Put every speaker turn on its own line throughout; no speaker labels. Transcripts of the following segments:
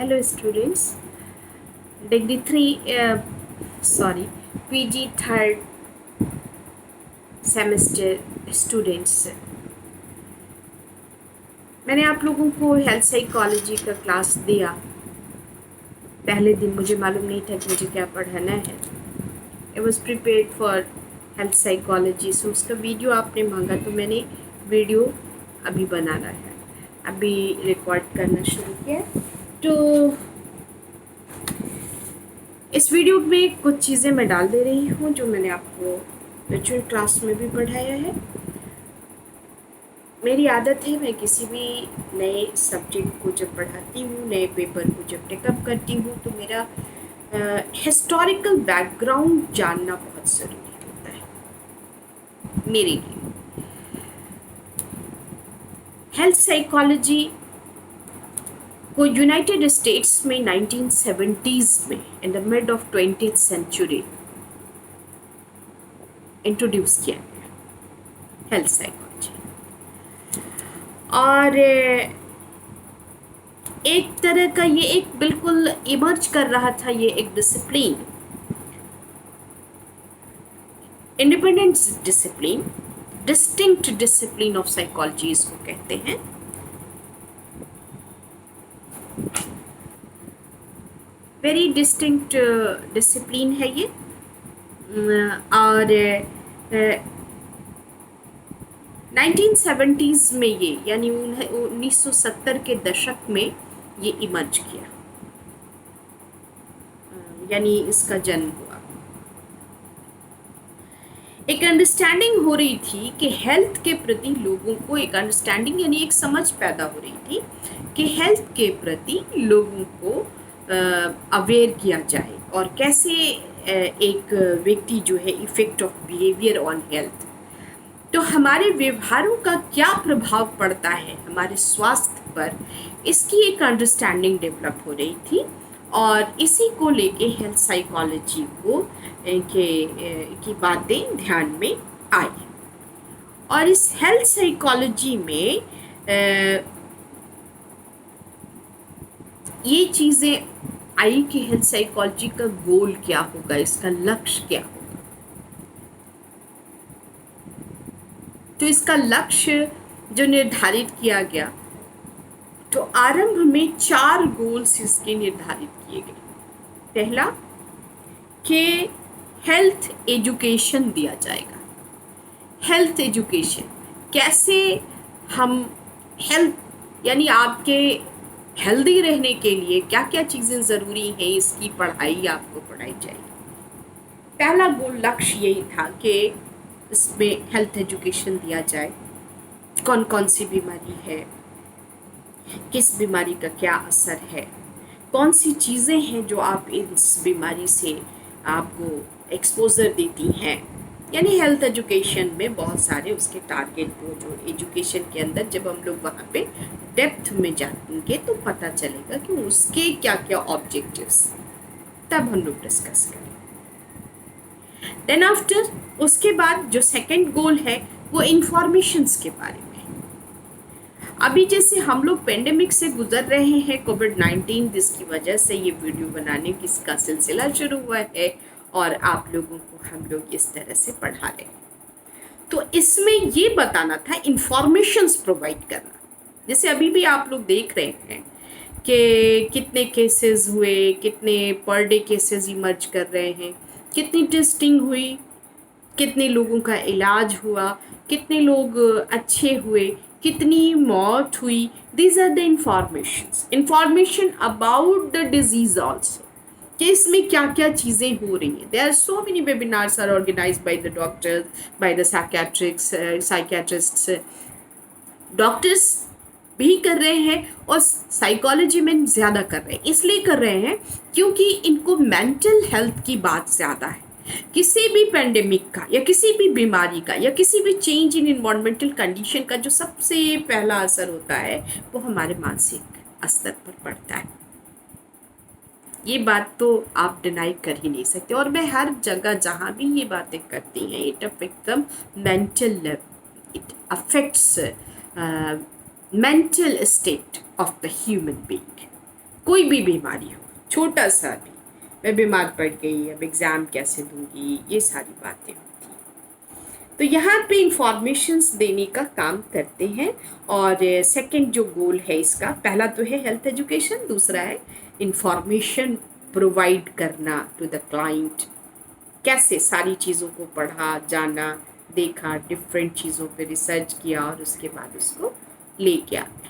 Hello students, degree 3 PG third semester students। मैंने आप लोगों को हेल्थ साइकोलॉजी का क्लास दिया। पहले दिन मुझे मालूम नहीं था कि मुझे क्या पढ़ाना है। I was prepared for health psychology, so उसका वीडियो आपने मांगा तो मैंने वीडियो अभी बनाना है, अभी रिकॉर्ड करना शुरू किया। तो इस वीडियो में कुछ चीज़ें मैं डाल दे रही हूँ जो मैंने आपको वर्चुअल क्लास में भी पढ़ाया है। मेरी आदत है, मैं किसी भी नए सब्जेक्ट को जब पढ़ाती हूँ, नए पेपर को जब टेकअप करती हूँ, तो मेरा हिस्टोरिकल बैकग्राउंड जानना बहुत ज़रूरी होता है मेरे लिए। हेल्थ साइकोलॉजी को यूनाइटेड स्टेट्स में 1970s में in the mid of 20th century introduce किया गया हेल्थ साइकोलॉजी। और एक तरह का ये एक बिल्कुल इमर्ज कर रहा था, ये एक discipline, independent discipline, distinct discipline of psychology इसको कहते हैं। वेरी डिस्टिंक्ट डिसिप्लिन है ये। और 1970s में ये, यानी 1970 के दशक में ये इमर्ज किया, यानी इसका जन्म हुआ। एक अंडरस्टैंडिंग हो रही थी कि हेल्थ के प्रति लोगों को, एक अंडरस्टैंडिंग यानी एक समझ पैदा हो रही थी कि हेल्थ के प्रति लोगों को अवेयर किया जाए और कैसे एक व्यक्ति जो है effect of behaviour on health, तो हमारे व्यवहारों का क्या प्रभाव पड़ता है हमारे स्वास्थ्य पर, इसकी एक अंडरस्टैंडिंग डेवलप हो रही थी। और इसी को लेके हेल्थ साइकोलॉजी को की बातें ध्यान में आई। और इस हेल्थ साइकोलॉजी में ये चीज़ें आई कि हेल्थ साइकोलॉजी का गोल क्या होगा, इसका लक्ष्य क्या होगा। तो इसका लक्ष्य जो निर्धारित किया गया, तो आरंभ में 4 गोल्स इसके निर्धारित किए गए। पहला कि हेल्थ एजुकेशन दिया जाएगा। हेल्थ एजुकेशन, कैसे हम हेल्थ यानी आपके हेल्दी रहने के लिए क्या क्या चीज़ें ज़रूरी हैं, इसकी पढ़ाई आपको पढ़ाई जाएगी। पहला गोल लक्ष्य यही था कि इसमें हेल्थ एजुकेशन दिया जाए, कौन कौन सी बीमारी है, किस बीमारी का क्या असर है, कौन सी चीज़ें हैं जो आप इस बीमारी से आपको एक्सपोजर देती हैं। यानी हेल्थ एजुकेशन में बहुत सारे उसके टारगेट, वो जो एजुकेशन के अंदर जब हम लोग वहाँ पे डेप्थ में जाएंगे तो पता चलेगा कि उसके क्या क्या ऑब्जेक्टिव्स, तब हम लोग डिस्कस करें। देन आफ्टर, उसके बाद जो सेकंड गोल है वो इंफॉर्मेशंस के बारे में। अभी जैसे हम लोग पेंडेमिक से गुजर रहे हैं, कोविड-19, जिसकी वजह से ये वीडियो बनाने की इसका सिलसिला शुरू हुआ है और आप लोगों को हम लोग इस तरह से पढ़ा रहे हैं। तो इसमें ये बताना था, इंफॉर्मेशंस प्रोवाइड करना। जैसे अभी भी आप लोग देख रहे हैं कि कितने केसेस हुए, कितने पर डे केसेस इमर्ज कर रहे हैं, कितनी टेस्टिंग हुई, कितने लोगों का इलाज हुआ, कितने लोग अच्छे हुए, कितनी मौत हुई। These are the information about the disease also, कि इसमें क्या क्या चीज़ें हो रही हैं। There are so many webinars are organise by the doctors, by the psychiatrists. Doctors भी कर रहे हैं और साइकोलॉजी में ज़्यादा कर रहे हैं। इसलिए कर रहे हैं क्योंकि इनको मेंटल हेल्थ की बात ज़्यादा है। किसी भी पेंडेमिक का या किसी भी बीमारी का या किसी भी चेंज इन इन्वायरमेंटल कंडीशन का जो सबसे पहला असर होता है वो हमारे मानसिक स्तर पर पड़ता है। ये बात तो आप डिनाई कर ही नहीं सकते। और मैं हर जगह जहाँ भी ये बातें करती हैं, it affect the mental level, it affects mental state of the human being. कोई भी बीमारी हो, छोटा सा भी, मैं बीमार पड़ गई, अब एग्ज़ाम कैसे दूंगी, ये सारी बातें होती हैं। तो यहाँ पे इंफॉर्मेशंस देने का काम करते हैं। और सेकंड जो गोल है इसका, पहला तो है हेल्थ एजुकेशन, दूसरा है इंफॉर्मेशन प्रोवाइड करना टू द क्लाइंट। कैसे सारी चीज़ों को पढ़ा, जाना, देखा, डिफरेंट चीज़ों पे रिसर्च किया और उसके बाद उसको लेके आते हैं।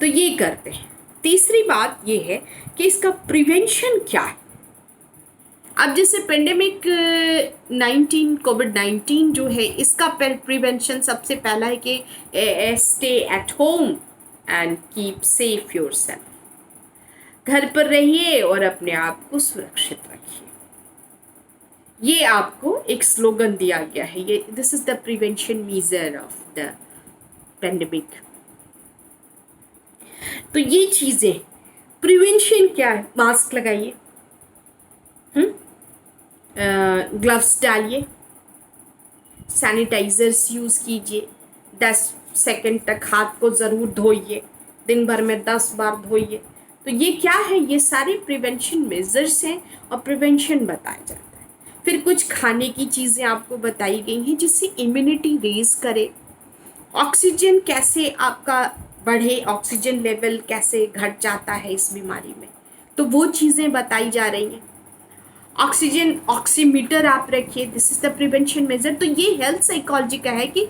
तो ये करते हैं। तीसरी बात ये है कि इसका प्रिवेंशन क्या है। अब जैसे पेंडेमिक 19 कोविड-19 जो है, इसका प्रिवेंशन सबसे पहला है कि stay at home and keep safe yourself. घर पर रहिए और अपने आप को सुरक्षित रखिए। ये आपको एक स्लोगन दिया गया है, ये this is the prevention measure of the pandemic. तो ये चीज़ें, प्रिवेंशन क्या है? मास्क लगाइए, ग्लव्स डालिए, सैनिटाइजर्स यूज़ कीजिए, 10 सेकंड तक हाथ को ज़रूर धोइए, दिन भर में 10 बार धोइए। तो ये क्या है? ये सारे प्रिवेंशन मेजर्स हैं और प्रिवेंशन बताया जाता है। फिर कुछ खाने की चीज़ें आपको बताई गई हैं जिससे इम्यूनिटी रेज करे। ऑक्सीजन कैसे आपका बढ़े, ऑक्सीजन लेवल कैसे घट जाता है इस बीमारी में, तो वो चीज़ें बताई जा रही हैं। ऑक्सीजन ऑक्सीमीटर आप रखिए, this is the prevention measure. तो ये हेल्थ साइकोलॉजी का है कि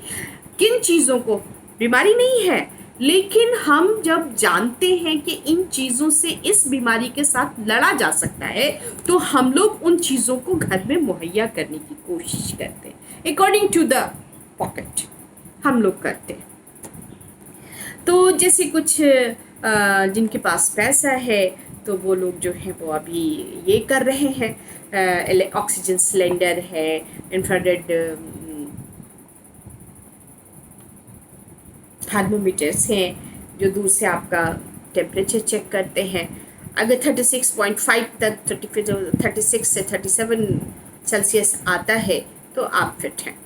किन चीज़ों को, बीमारी नहीं है लेकिन हम जब जानते हैं कि इन चीज़ों से इस बीमारी के साथ लड़ा जा सकता है, तो हम लोग उन चीज़ों को घर में मुहैया करने की कोशिश करते हैं, अकॉर्डिंग टू द पॉकेट हम लोग करते हैं। तो जैसे कुछ जिनके पास पैसा है तो वो लोग जो हैं वो अभी ये कर रहे हैं, ऑक्सीजन सिलेंडर है, इंफ्रारेड थर्मोमीटर्स हैं जो दूर से आपका टेम्परेचर चेक करते हैं। अगर 36.5 तक 36 से 37 सेल्सियस आता है तो आप फिट हैं।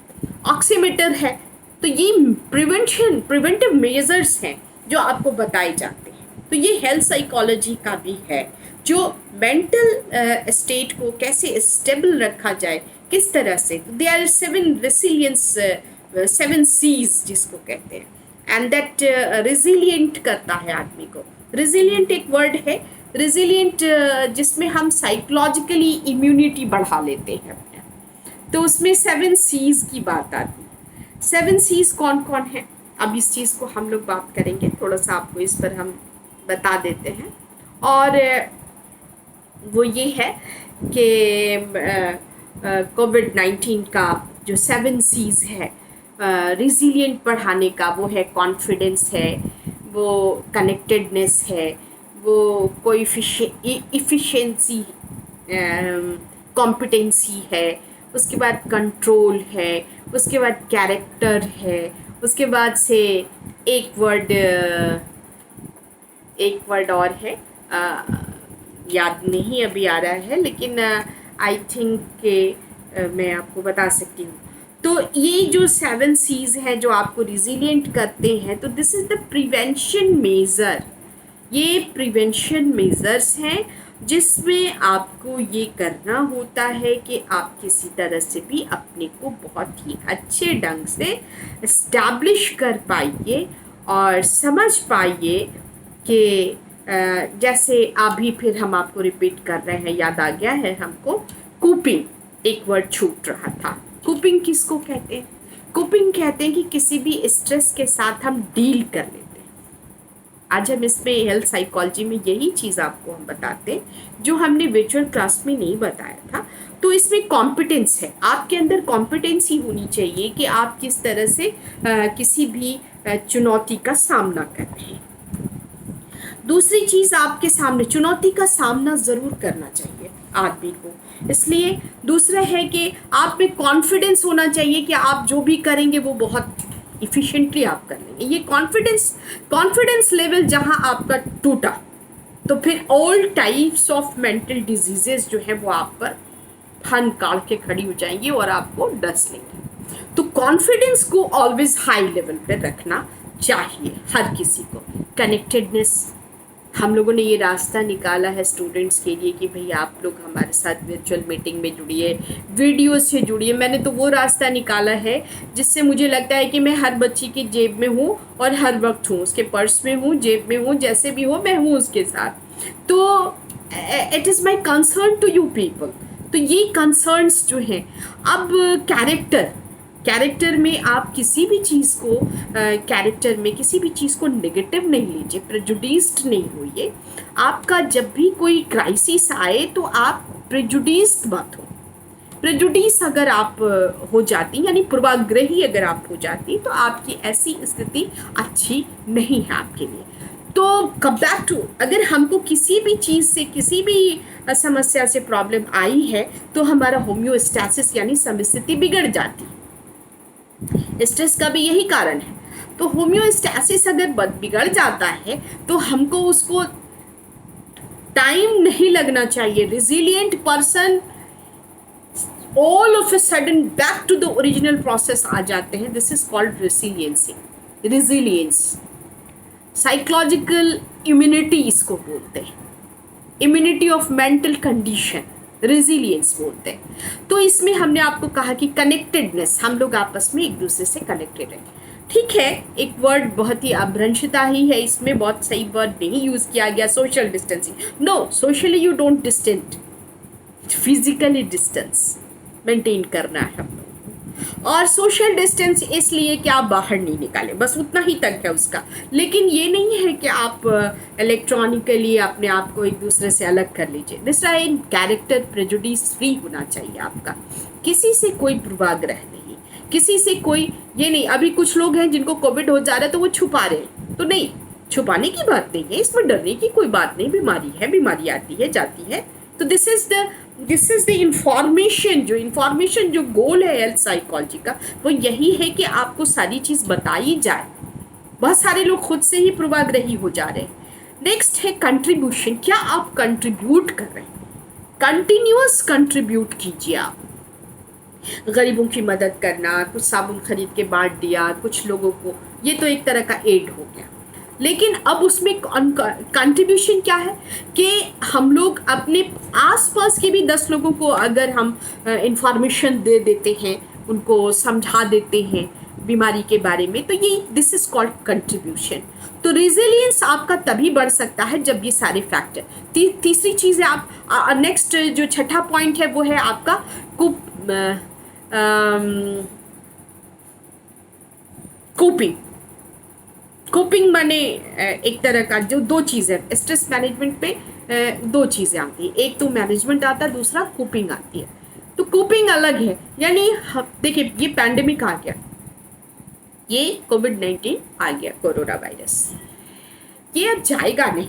ऑक्सीमीटर है। तो ये प्रिवेंटिव मेजर्स हैं जो आपको बताए जाते हैं। तो ये हेल्थ साइकोलॉजी का भी है, जो मेंटल स्टेट को कैसे स्टेबल रखा जाए, किस तरह से। दे आर 7 रेसिलियंस, 7 सीज जिसको कहते हैं, एंड दैट रेजिलियंट करता है आदमी को। रेजिलियंट एक वर्ड है, रेजिलियंट जिसमें हम साइकोलॉजिकली इम्यूनिटी बढ़ा लेते हैं अपने, तो उसमें 7 सीज की बात आती है। 7 सीज कौन कौन है, अब इस चीज़ को हम लोग बात करेंगे, थोड़ा सा आपको इस पर हम बता देते हैं। और वो ये है कि कोविड-19 का जो 7 सीज है रिजिलियंट बढ़ाने का, वो है कॉन्फिडेंस है, वो कनेक्टेडनेस है, वो इफ़िशिएंसी, कॉम्पिटेंसी है, उसके बाद कंट्रोल है, उसके बाद कैरेक्टर है, उसके बाद से एक वर्ड और है, याद नहीं अभी आ रहा है, लेकिन आई थिंक के मैं आपको बता सकती हूँ। तो ये जो 7 सीज हैं जो आपको रिजिलियंट करते हैं, तो this is the prevention measure. ये प्रिवेंशन मेजर्स हैं जिसमें आपको ये करना होता है कि आप किसी तरह से भी अपने को बहुत ही अच्छे ढंग से इस्टेब्लिश कर पाइए और समझ पाइए कि जैसे अभी फिर हम आपको रिपीट कर रहे हैं, याद आ गया है हमको, कूपिंग, एक वर्ड छूट रहा था। कूपिंग किसको कहते हैं? कूपिंग कहते हैं कि किसी भी स्ट्रेस के साथ हम डील कर लेते हैं। आज हम इसमें हेल्थ साइकोलॉजी में यही चीज़ आपको हम बताते हैं जो हमने वर्चुअल क्लास में नहीं बताया था। तो इसमें कॉम्पिटेंस है, आपके अंदर कॉम्पिटेंसी होनी चाहिए कि आप किस तरह से किसी भी चुनौती का सामना कर रहे हैं। दूसरी चीज़, आपके सामने चुनौती का सामना ज़रूर करना चाहिए आदमी को, इसलिए दूसरा है कि आप में कॉन्फिडेंस होना चाहिए कि आप जो भी करेंगे वो बहुत इफ़िशिएंटली आप कर लेंगे। ये कॉन्फिडेंस लेवल जहाँ आपका टूटा तो फिर all types of mental diseases जो है वो आप पर फन काढ़ के खड़ी हो जाएंगी और आपको डस लेंगी। तो कॉन्फिडेंस को ऑलवेज हाई लेवल पे रखना चाहिए हर किसी को। कनेक्टेडनेस, हम लोगों ने ये रास्ता निकाला है स्टूडेंट्स के लिए कि भाई आप लोग हमारे साथ वर्चुअल मीटिंग में जुड़िए, वीडियो से जुड़िए। मैंने तो वो रास्ता निकाला है जिससे मुझे लगता है कि मैं हर बच्ची की जेब में हूँ और हर वक्त हूँ, उसके पर्स में हूँ, जेब में हूँ, जैसे भी हो मैं हूँ उसके साथ। तो it is my concern to you people. तो ये कंसर्न्स जो हैं, अब कैरेक्टर में आप किसी भी चीज़ को कैरेक्टर में किसी भी चीज़ को नेगेटिव नहीं लीजिए, प्रेजुडिस्ड नहीं होइए। आपका जब भी कोई क्राइसिस आए तो आप प्रेजुडिस्ड मत हो। प्रेजुडिस अगर आप हो जाती, यानी पूर्वाग्रही अगर आप हो जाती, तो आपकी ऐसी स्थिति अच्छी नहीं है आपके लिए। तो कम बैक टू, अगर हमको किसी भी चीज़ से, किसी भी समस्या से प्रॉब्लम आई है तो हमारा होम्योस्टैसिस यानी समस्थिति बिगड़ जाती। स्ट्रेस का भी यही कारण है। तो होम्योस्टैसिस अगर बिगड़ जाता है तो हमको उसको टाइम नहीं लगना चाहिए। Resilient person all of a sudden back to the original process आ जाते हैं। This is called resiliency, resilience. Psychological immunity इसको बोलते हैं, immunity of mental condition, resilience बोलते हैं। तो इसमें हमने आपको कहा कि कनेक्टेडनेस, हम लोग आपस में एक दूसरे से कनेक्टेड हैं। ठीक है, एक वर्ड बहुत ही अभ्रंशता ही है इसमें, बहुत सही वर्ड नहीं यूज़ किया गया, social distancing. No, socially you don't distant, physically distance maintain करना है हम लोग। और सोशल डिस्टेंस इसलिए कि आप बाहर नहीं निकाले, बस उतना ही तक है उसका। लेकिन ये नहीं है कि आप इलेक्ट्रॉनिकली अपने आप को एक दूसरे से अलग कर लीजिए। दूसरा, इन कैरेक्टर प्रेजुडिस फ्री होना चाहिए आपका, किसी से कोई पूर्वाग्रह नहीं, किसी से कोई ये नहीं। अभी कुछ लोग हैं जिनको कोविड हो जा रहा है तो वो छुपा रहे हैं, तो नहीं, छुपाने की बात नहीं है, इसमें डरने की कोई बात नहीं। बीमारी है, बीमारी आती है जाती है। तो दिस इज द इंफॉर्मेशन जो गोल है हेल्थ साइकोलॉजी का, वो यही है कि आपको सारी चीज़ बताई जाए। बहुत सारे लोग खुद से ही पूर्वाग्रही हो जा रहे हैं। नेक्स्ट है कंट्रीब्यूशन, क्या आप कंट्रीब्यूट कर रहे हैं? कंटिन्यूअस कंट्रीब्यूट कीजिए आप। गरीबों की मदद करना, कुछ साबुन खरीद के बांट दिया कुछ लोगों को, ये तो एक तरह का एड हो गया। लेकिन अब उसमें कंट्रीब्यूशन क्या है कि हम लोग अपने आसपास के भी 10 लोगों को अगर हम इंफॉर्मेशन दे देते हैं, उनको समझा देते हैं बीमारी के बारे में, तो ये दिस इज कॉल्ड कंट्रीब्यूशन। तो रेजिलियंस आपका तभी बढ़ सकता है जब ये सारे फैक्टर। तीसरी चीज़ है आप नेक्स्ट जो छठा पॉइंट है वो है आपका कोपिंग माने एक तरह का जो दो चीज़ें स्ट्रेस मैनेजमेंट पे दो चीज़ें आती हैं, एक तो मैनेजमेंट आता है, दूसरा कोपिंग आती है। तो कोपिंग अलग है, यानी देखिए ये पैंडेमिक आ गया, ये कोविड-19 आ गया, कोरोना वायरस, ये अब जाएगा नहीं,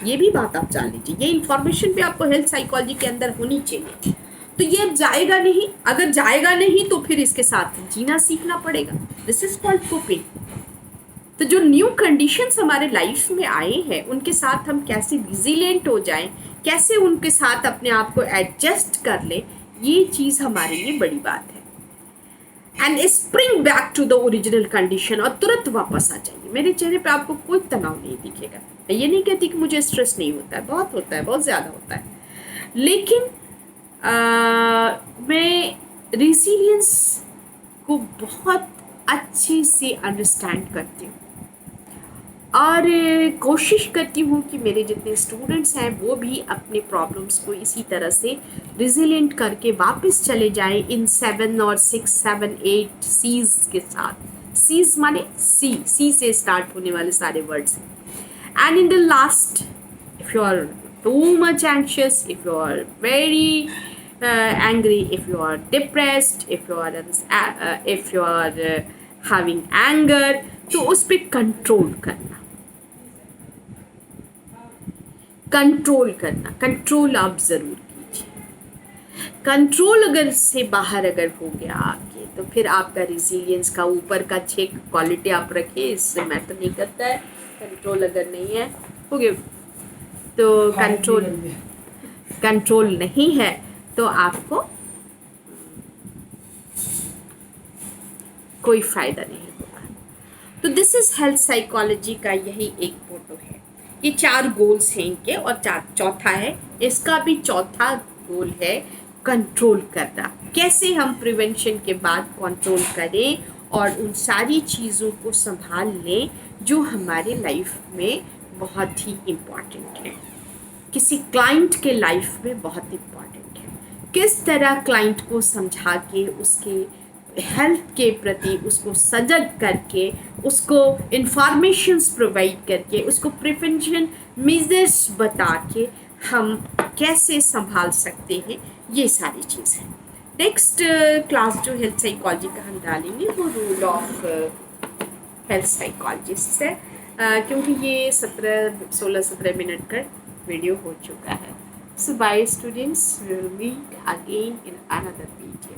ये भी बात आप जान लीजिए। ये इन्फॉर्मेशन भी आपको हेल्थ साइकोलॉजी के अंदर होनी चाहिए। तो ये अब जाएगा नहीं, अगर जाएगा नहीं तो फिर इसके साथ जीना सीखना पड़ेगा। This is called coping. तो जो न्यू कंडीशंस हमारे लाइफ में आए हैं उनके साथ हम कैसे रिजिलियंट हो जाएं, कैसे उनके साथ अपने आप को एडजस्ट कर लें, ये चीज़ हमारे लिए बड़ी बात है। And spring back to the original condition, और तुरंत वापस आ जाइए। मेरे चेहरे पे आपको कोई तनाव नहीं दिखेगा। मैं ये नहीं कहती कि मुझे स्ट्रेस नहीं होता है, बहुत होता है, बहुत ज़्यादा होता है। लेकिन मैं रेजिलियंस को बहुत अच्छे से अंडरस्टैंड करती हूँ और कोशिश करती हूँ कि मेरे जितने स्टूडेंट्स हैं वो भी अपने प्रॉब्लम्स को इसी तरह से रिजिलियंट करके वापस चले जाएं इन 7 और 6, 7, 8 सीज के साथ। सीज माने सी से स्टार्ट होने वाले सारे वर्ड्स हैं। And in the last, if you are too much anxious, if you are very angry, if you are depressed, if you are having anger, तो उस पर कंट्रोल कंट्रोल आप ज़रूर कीजिए। कंट्रोल अगर से बाहर अगर हो गया आपके, तो फिर आपका रेजिलियंस का ऊपर का 6 क्वालिटी आप रखिए, इससे मैटर नहीं करता है। कंट्रोल अगर नहीं है, हो गया तो कंट्रोल नहीं है तो आपको कोई फ़ायदा नहीं होगा। तो दिस इज़ हेल्थ साइकोलॉजी का यही एक फोटो है। ये 4 गोल्स हैं इनके, और चौथा है, इसका भी चौथा गोल है कंट्रोल करना। कैसे हम प्रिवेंशन के बाद कंट्रोल करें और उन सारी चीज़ों को संभाल लें जो हमारे लाइफ में बहुत ही इम्पॉर्टेंट है, किसी क्लाइंट के लाइफ में बहुत इम्पॉर्टेंट है। किस तरह क्लाइंट को समझा के उसके हेल्थ के प्रति उसको सजग करके, उसको इंफॉर्मेशंस प्रोवाइड करके, उसको प्रिवेंशन मेजर्स बता के हम कैसे संभाल सकते हैं, ये सारी चीज़ है। नेक्स्ट क्लास जो हेल्थ साइकोलॉजी का हम डालेंगे वो रोल ऑफ हेल्थ साइकोलॉजिस्ट है, क्योंकि ये 16-17 मिनट का वीडियो हो चुका है। So bye students, we'll meet again in another video.